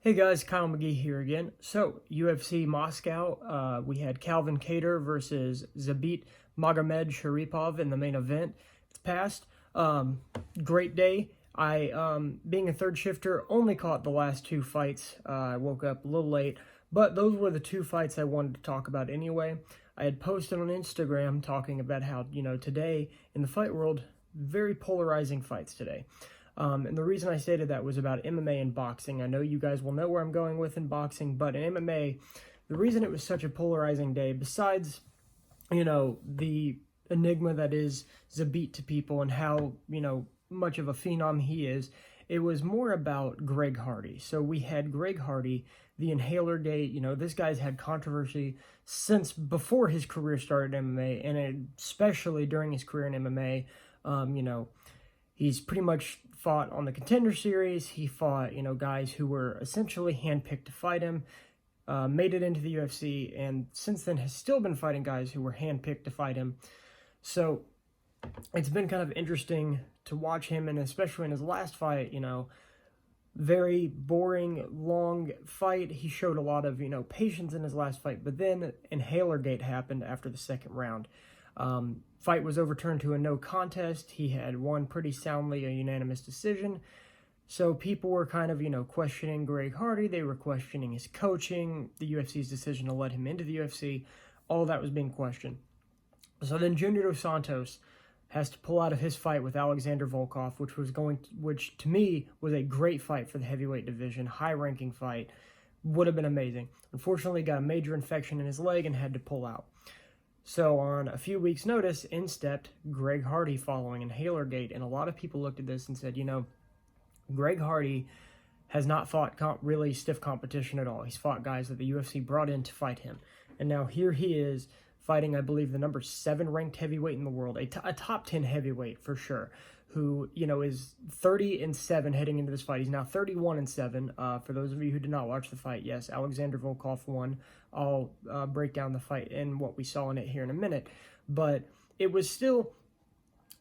Hey guys, Kyle McGee here again. So, UFC Moscow, we had Calvin Kattar versus Zabit Magomedsharipov in the main event. It's past. Great day. Being a third shifter, only caught the last two fights. I woke up a little late, but those were the two fights I wanted to talk about anyway. I had posted on Instagram talking about how, today in the fight world, very polarizing fights today. And the reason I stated that was about MMA and boxing. I know you guys will know where I'm going with in boxing, but in MMA, the reason it was such a polarizing day, besides, the enigma that is Zabit to people and how, much of a phenom he is, it was more about Greg Hardy. So we had Greg Hardy, the inhaler gate. This guy's had controversy since before his career started in MMA, and especially during his career in MMA. He's pretty much fought on the Contender Series. He fought, guys who were essentially handpicked to fight him, made it into the UFC, and since then has still been fighting guys who were handpicked to fight him. So it's been kind of interesting to watch him, and especially in his last fight, very boring, long fight. He showed a lot of, patience in his last fight, but then inhaler gate happened after the second round. Fight was overturned to a no contest. He had won pretty soundly, a unanimous decision. So people were kind of, questioning Greg Hardy. They were questioning his coaching, the UFC's decision to let him into the UFC. All that was being questioned. So then Junior Dos Santos has to pull out of his fight with Alexander Volkov, which to me was a great fight for the heavyweight division, high-ranking fight. Would have been amazing. Unfortunately, got a major infection in his leg and had to pull out. So on a few weeks' notice, in stepped Greg Hardy following inhaler gate, and a lot of people looked at this and said, Greg Hardy has not fought really stiff competition at all. He's fought guys that the UFC brought in to fight him, and now here he is fighting, I believe, the number 7 ranked heavyweight in the world, a top 10 heavyweight for sure, who, is 30-7 heading into this fight. He's now 31-7. For those of you who did not watch the fight, yes, Alexander Volkov won. I'll break down the fight and what we saw in it here in a minute. But it was still,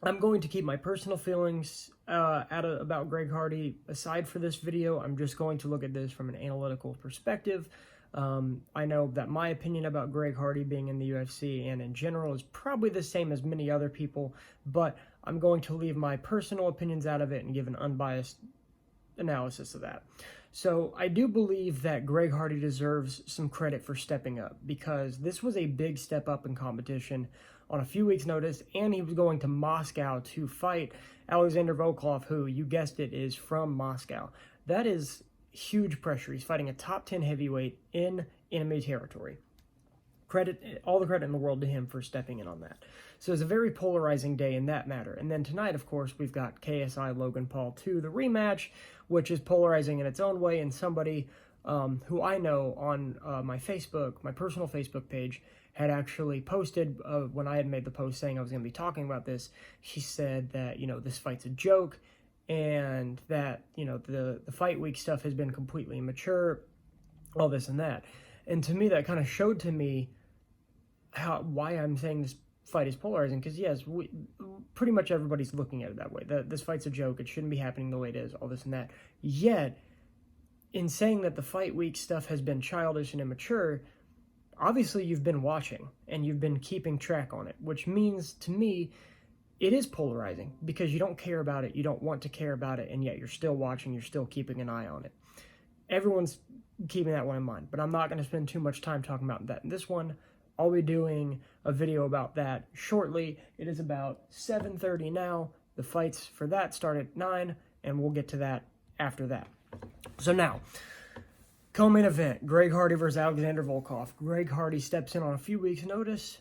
I'm going to keep my personal feelings about Greg Hardy aside for this video. I'm just going to look at this from an analytical perspective. I know that my opinion about Greg Hardy being in the UFC and in general is probably the same as many other people, but I'm going to leave my personal opinions out of it and give an unbiased analysis of that. So I do believe that Greg Hardy deserves some credit for stepping up, because this was a big step up in competition on a few weeks' notice, and he was going to Moscow to fight Alexander Volkov, who, you guessed it, is from Moscow. That is huge pressure. He's fighting a top 10 heavyweight in enemy territory. All the credit in the world to him for stepping in on that. So it's a very polarizing day in that matter. And then tonight, of course, we've got KSI Logan Paul 2, the rematch, which is polarizing in its own way. And somebody who I know on my personal Facebook page, had actually posted when I had made the post saying I was going to be talking about this. He said that, this fight's a joke, and that, the fight week stuff has been completely immature, all this and that. And to me, that kind of showed to me why I'm saying this fight is polarizing, because yes, pretty much everybody's looking at it that way. This fight's a joke, it shouldn't be happening the way it is, all this and that. Yet, in saying that the fight week stuff has been childish and immature, obviously you've been watching, and you've been keeping track on it, which means, to me, it is polarizing, because you don't care about it, you don't want to care about it, and yet you're still watching, you're still keeping an eye on it. Everyone's keeping that one in mind, but I'm not going to spend too much time talking about that in this one. I'll be doing a video about that shortly. It is about 7:30 now. The fights for that start at 9, and we'll get to that after that. So now, co-main event, Greg Hardy versus Alexander Volkov. Greg Hardy steps in on a few weeks' notice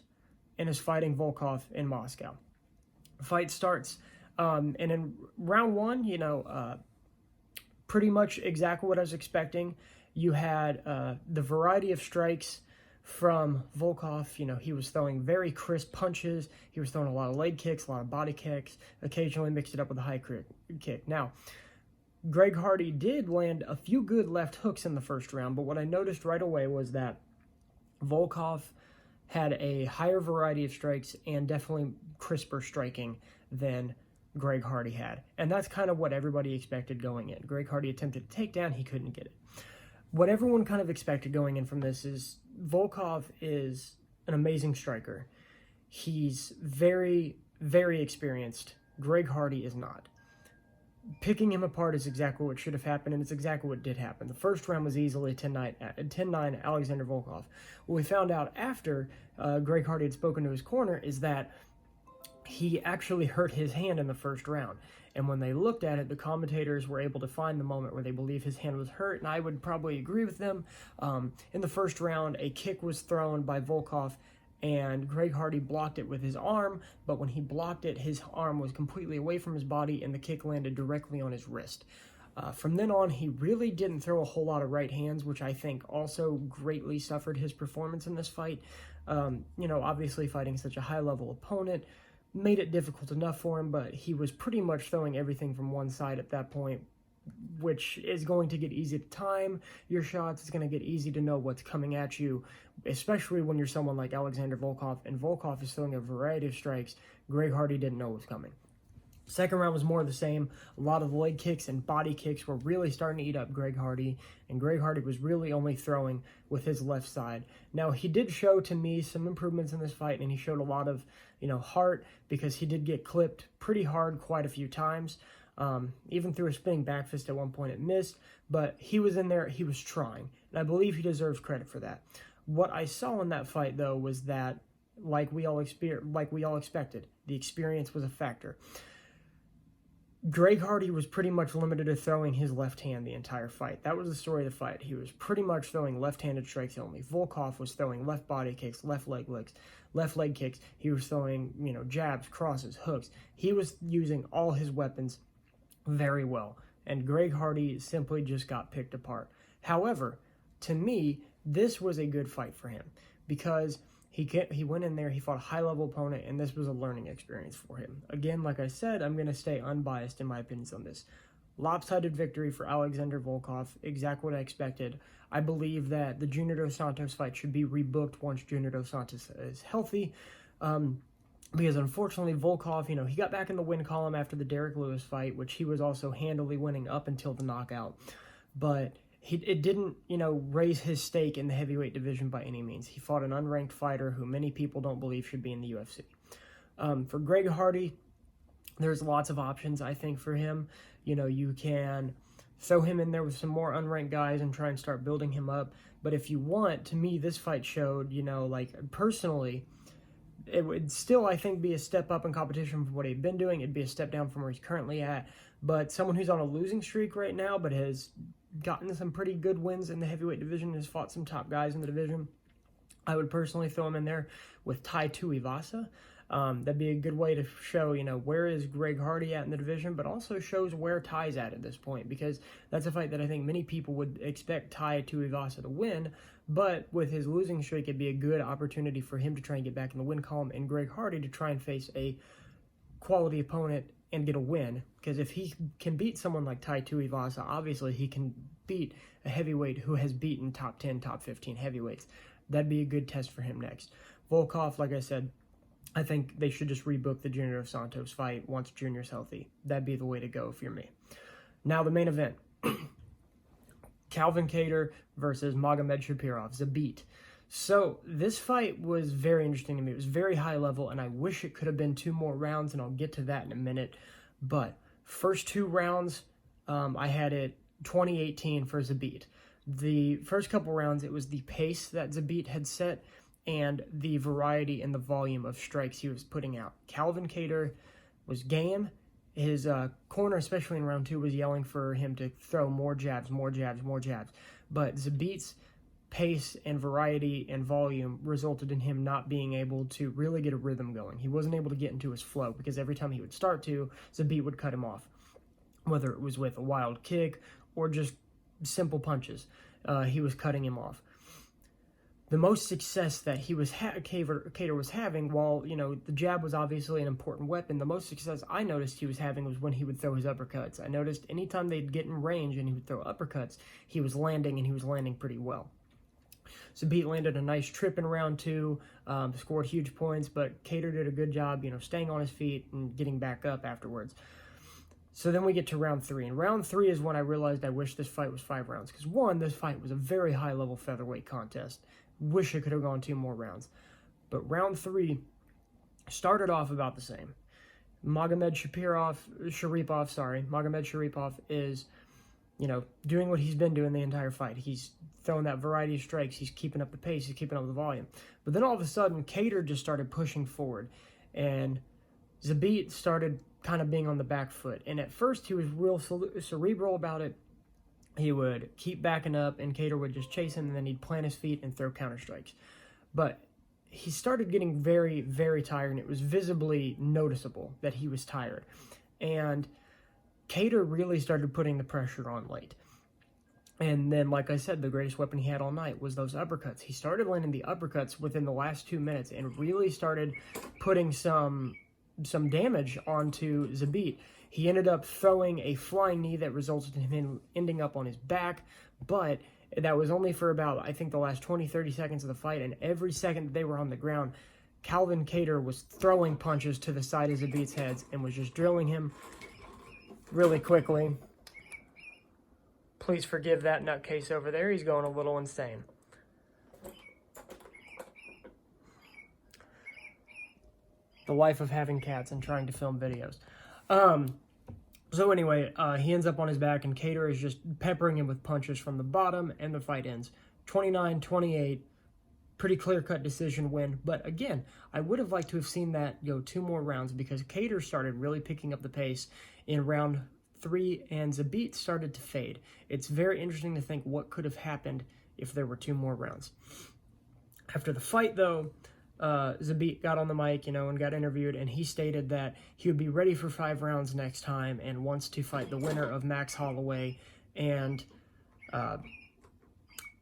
and is fighting Volkov in Moscow. Fight starts, and in round 1, pretty much exactly what I was expecting. You had the variety of strikes from Volkov. He was throwing very crisp punches. He was throwing a lot of leg kicks, a lot of body kicks, occasionally mixed it up with a high kick. Now, Greg Hardy did land a few good left hooks in the first round, but what I noticed right away was that Volkov had a higher variety of strikes and definitely crisper striking than Greg Hardy had. And that's kind of what everybody expected going in. Greg Hardy attempted a takedown, he couldn't get it. what everyone kind of expected going in from this is Volkov is an amazing striker. He's very, very experienced. Greg Hardy is not. Picking him apart is exactly what should have happened, and it's exactly what did happen. The first round was easily 10-9 Alexander Volkov. What we found out after Greg Hardy had spoken to his corner is that he actually hurt his hand in the first round. And when they looked at it, the commentators were able to find the moment where they believe his hand was hurt, and I would probably agree with them. In the first round, a kick was thrown by Volkov, and Greg Hardy blocked it with his arm, but when he blocked it, his arm was completely away from his body, and the kick landed directly on his wrist. From then on, he really didn't throw a whole lot of right hands, which I think also greatly suffered his performance in this fight. Obviously fighting such a high-level opponent made it difficult enough for him, but he was pretty much throwing everything from one side at that point, which is going to get easy to time your shots. It's going to get easy to know what's coming at you, especially when you're someone like Alexander Volkov, and Volkov is throwing a variety of strikes. Greg Hardy didn't know what was coming. Second round was more of the same. A lot of leg kicks and body kicks were really starting to eat up Greg Hardy, and Greg Hardy was really only throwing with his left side. Now, he did show to me some improvements in this fight, and he showed a lot of, heart, because he did get clipped pretty hard quite a few times. Even through a spinning back fist at one point it missed, but he was in there, he was trying, and I believe he deserves credit for that. What I saw in that fight, though, was that, like we all expected, the experience was a factor. Greg Hardy was pretty much limited to throwing his left hand the entire fight. That was the story of the fight. He was pretty much throwing left-handed strikes only. Volkov was throwing left body kicks, left leg kicks. He was throwing, jabs, crosses, hooks. He was using all his weapons very well, and Greg Hardy simply just got picked apart. However, to me, this was a good fight for him, because he went in there, he fought a high-level opponent, and this was a learning experience for him. Again, like I said, I'm going to stay unbiased in my opinions on this. Lopsided victory for Alexander Volkov, exactly what I expected. I believe that the Junior Dos Santos fight should be rebooked once Junior Dos Santos is healthy, because unfortunately Volkov, he got back in the win column after the Derek Lewis fight, which he was also handily winning up until the knockout, but it didn't, raise his stake in the heavyweight division by any means. He fought an unranked fighter who many people don't believe should be in the UFC. For Greg Hardy, there's lots of options, I think, for him. You can throw him in there with some more unranked guys and try and start building him up. But if you want, to me, this fight showed, personally, it would still, I think, be a step up in competition from what he'd been doing. It'd be a step down from where he's currently at. But someone who's on a losing streak right now, but has gotten some pretty good wins in the heavyweight division, has fought some top guys in the division, I would personally throw him in there with Tai Tuivasa. That'd be a good way to show, where is Greg Hardy at in the division, but also shows where Ty's at this point, because that's a fight that I think many people would expect Tai Tuivasa to win, but with his losing streak, it'd be a good opportunity for him to try and get back in the win column, and Greg Hardy to try and face a quality opponent and get a win, because if he can beat someone like Tai Tuivasa, obviously he can beat a heavyweight who has beaten top 10, top 15 heavyweights. That'd be a good test for him next. Volkov, like I said, I think they should just rebook the Junior Dos Santos fight once Junior's healthy. That'd be the way to go if you're me. Now the main event. Calvin Kattar versus Magomedsharipov, Zabit. So this fight was very interesting to me. It was very high level, and I wish it could have been 2 more rounds, and I'll get to that in a minute. But first 2 rounds, I had it 2018 for Zabit. The first couple rounds, it was the pace that Zabit had set and the variety and the volume of strikes he was putting out. Calvin Kattar was game. His corner, especially in round 2, was yelling for him to throw more jabs, more jabs, more jabs. But Zabit's pace and variety and volume resulted in him not being able to really get a rhythm going. He wasn't able to get into his flow, because every time he would start to, Zabit would cut him off, whether it was with a wild kick or just simple punches. He was cutting him off. The most success that Kattar was having, while, the jab was obviously an important weapon, the most success I noticed he was having was when he would throw his uppercuts. I noticed anytime they'd get in range and he would throw uppercuts, he was landing, and he was landing pretty well. Zabit landed a nice trip in round 2, scored huge points, but Kattar did a good job, staying on his feet and getting back up afterwards. So then we get to round 3, and round 3 is when I realized I wish this fight was 5 rounds, because one, this fight was a very high-level featherweight contest. Wish it could have gone 2 more rounds. But round 3 started off about the same. Magomedsharipov is, doing what he's been doing the entire fight. He's throwing that variety of strikes. He's keeping up the pace. He's keeping up the volume. But then all of a sudden, Kattar just started pushing forward, and Zabit started kind of being on the back foot. And at first, he was real cerebral about it. He would keep backing up, and Kattar would just chase him, and then he'd plant his feet and throw counter strikes. But he started getting very, very tired, and it was visibly noticeable that he was tired. And Kattar really started putting the pressure on late. And then, like I said, the greatest weapon he had all night was those uppercuts. He started landing the uppercuts within the last 2 minutes and really started putting some damage onto Zabit. He ended up throwing a flying knee that resulted in him ending up on his back, but that was only for about, I think, the last 20-30 seconds of the fight, and every second that they were on the ground, Kattar was throwing punches to the side of Zabit's heads and was just drilling him really quickly. Please forgive that nutcase over there. He's going a little insane. The life of having cats and trying to film videos. So anyway, he ends up on his back, and Kattar is just peppering him with punches from the bottom, and the fight ends. 29-28, pretty clear-cut decision win. But again, I would have liked to have seen that go 2 more rounds, because Kattar started really picking up the pace in round 3, and Zabit started to fade. It's very interesting to think what could have happened if there were 2 more rounds. After the fight, though, Zabit got on the mic, and got interviewed, and he stated that he would be ready for 5 rounds next time and wants to fight the winner of Max Holloway and Alex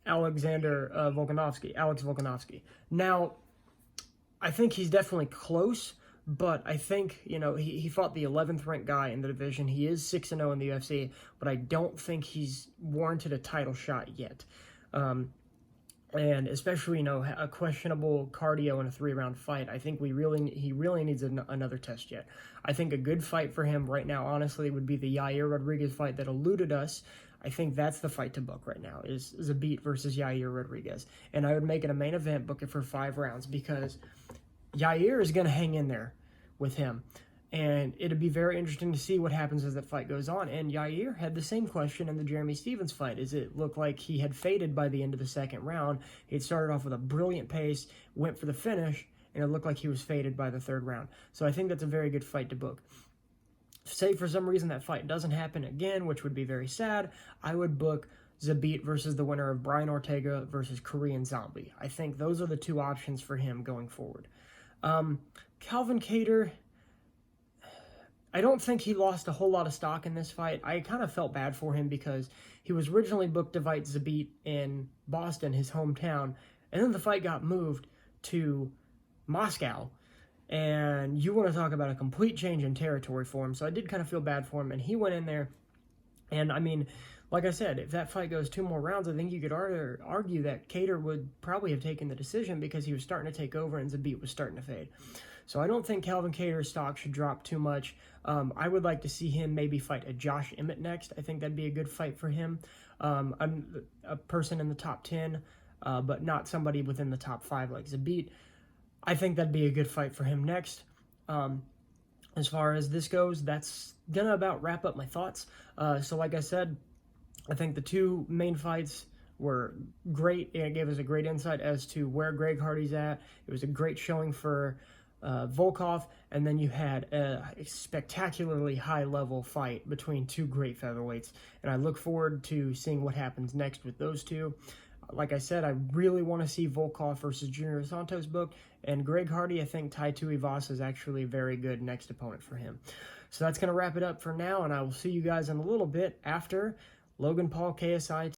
Volkanovski. Now, I think he's definitely close, but I think, he fought the 11th ranked guy in the division. He is 6-0 in the UFC, but I don't think he's warranted a title shot yet. And especially, a questionable cardio in a 3-round fight. I think he really needs another test yet. I think a good fight for him right now, honestly, would be the Yair Rodriguez fight that eluded us. I think that's the fight to book right now, is Zabit versus Yair Rodriguez. And I would make it a main event, book it for 5 rounds, because Yair is going to hang in there with him. And it'd be very interesting to see what happens as that fight goes on. And Yair had the same question in the Jeremy Stephens fight. It looked like he had faded by the end of the 2nd round. He had started off with a brilliant pace, went for the finish, and it looked like he was faded by the 3rd round. So I think that's a very good fight to book. Say for some reason that fight doesn't happen again, which would be very sad, I would book Zabit versus the winner of Brian Ortega versus Korean Zombie. I think those are the 2 options for him going forward. Calvin Kattar, I don't think he lost a whole lot of stock in this fight. I kind of felt bad for him because he was originally booked to fight Zabit in Boston, his hometown, and then the fight got moved to Moscow. And you want to talk about a complete change in territory for him, so I did kind of feel bad for him, and he went in there, and I mean, like I said, if that fight goes 2 more rounds, I think you could argue that Kattar would probably have taken the decision because he was starting to take over and Zabit was starting to fade. So I don't think Calvin Kattar's stock should drop too much. I would like to see him maybe fight a Josh Emmett next. I think that'd be a good fight for him. I'm a person in the top 10, but not somebody within the top 5 like Zabit. I think that'd be a good fight for him next. As far as this goes, that's going to about wrap up my thoughts. So like I said, I think the 2 main fights were great. It gave us a great insight as to where Greg Hardy's at. It was a great showing for Volkov, and then you had a spectacularly high-level fight between 2 great featherweights, and I look forward to seeing what happens next with those 2. Like I said, I really want to see Volkov versus Junior Santos booked, and Greg Hardy, I think Tai Tuivasa is actually a very good next opponent for him. So that's going to wrap it up for now, and I will see you guys in a little bit after Logan Paul KSI